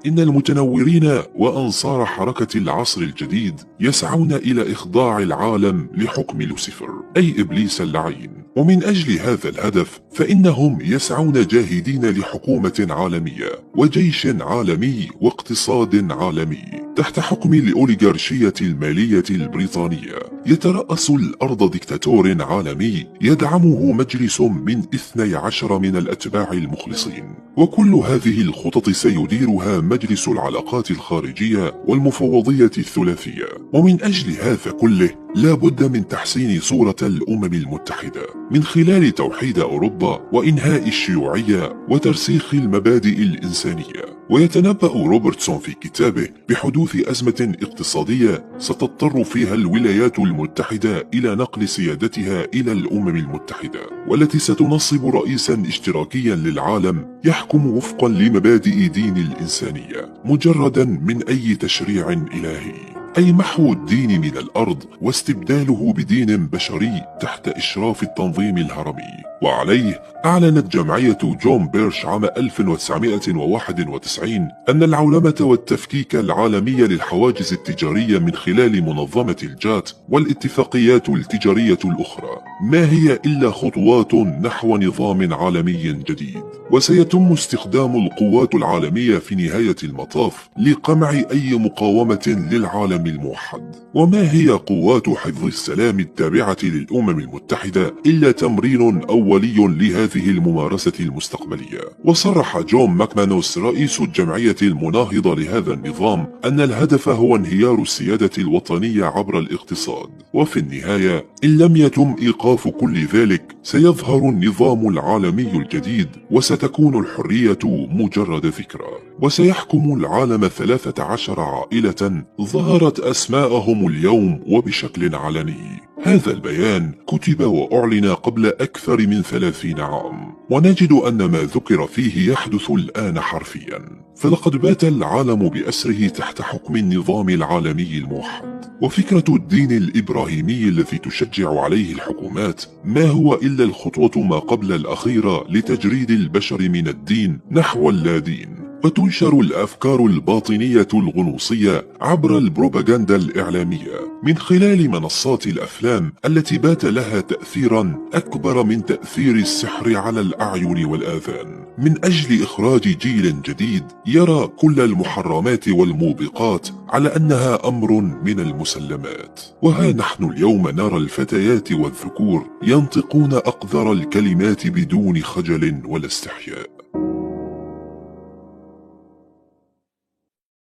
إن المتنورين وأنصار حركة العصر الجديد يسعون إلى إخضاع العالم لحكم لوسيفر أي إبليس اللعين، ومن أجل هذا الهدف فإنهم يسعون جاهدين لحكومة عالمية وجيش عالمي واقتصاد عالمي تحت حكم الأوليغارشية المالية البريطانية. يترأس الأرض ديكتاتور عالمي يدعمه مجلس من 12 من الأتباع المخلصين، وكل هذه الخطط سيديرها مجلس العلاقات الخارجية والمفوضية الثلاثية. ومن أجل هذا كله لا بد من تحسين صورة الأمم المتحدة من خلال توحيد أوروبا وإنهاء الشيوعية وترسيخ المبادئ الإنسانية. ويتنبأ روبرتسون في كتابه بحدوث أزمة اقتصادية ستضطر فيها الولايات المتحدة إلى نقل سيادتها إلى الأمم المتحدة، والتي ستنصب رئيسا اشتراكيا للعالم يحكم وفقا لمبادئ دين الإنسانية مجردا من أي تشريع إلهي، أي محو الدين من الأرض واستبداله بدين بشري تحت إشراف التنظيم الهرمي. وعليه أعلنت جمعية جون بيرش عام 1991 أن العولمة والتفكيك العالمي للحواجز التجارية من خلال منظمة الجات والاتفاقيات التجارية الأخرى ما هي إلا خطوات نحو نظام عالمي جديد، وسيتم استخدام القوات العالمية في نهاية المطاف لقمع أي مقاومة للعالم الموحد. وما هي قوات حفظ السلام التابعة للأمم المتحدة إلا تمرين أولي لهذه الممارسة المستقبلية؟ وصرح جون ماكمانوس رئيس الجمعية المناهضة لهذا النظام أن الهدف هو انهيار السيادة الوطنية عبر الاقتصاد، وفي النهاية إن لم يتم إيقاف كل ذلك سيظهر النظام العالمي الجديد وستكون الحرية مجرد ذكرى، وسيحكم العالم 13 عائلة ظهرت أسماءهم اليوم وبشكل علني. هذا البيان كتب وأعلن قبل أكثر من 30 عام، ونجد أن ما ذكر فيه يحدث الآن حرفيا، فلقد بات العالم بأسره تحت حكم النظام العالمي الموحد. وفكرة الدين الإبراهيمي الذي تشجع عليه الحكومات ما هو إلا الخطوة ما قبل الأخيرة لتجريد البشر من الدين نحو اللادين. وتنشر الأفكار الباطنية الغنوصية عبر البروباغندا الإعلامية من خلال منصات الأفلام التي بات لها تأثيرا أكبر من تأثير السحر على الأعين والآذان، من أجل إخراج جيل جديد يرى كل المحرمات والموبقات على أنها أمر من المسلمات. وها نحن اليوم نرى الفتيات والذكور ينطقون أقذر الكلمات بدون خجل ولا استحياء.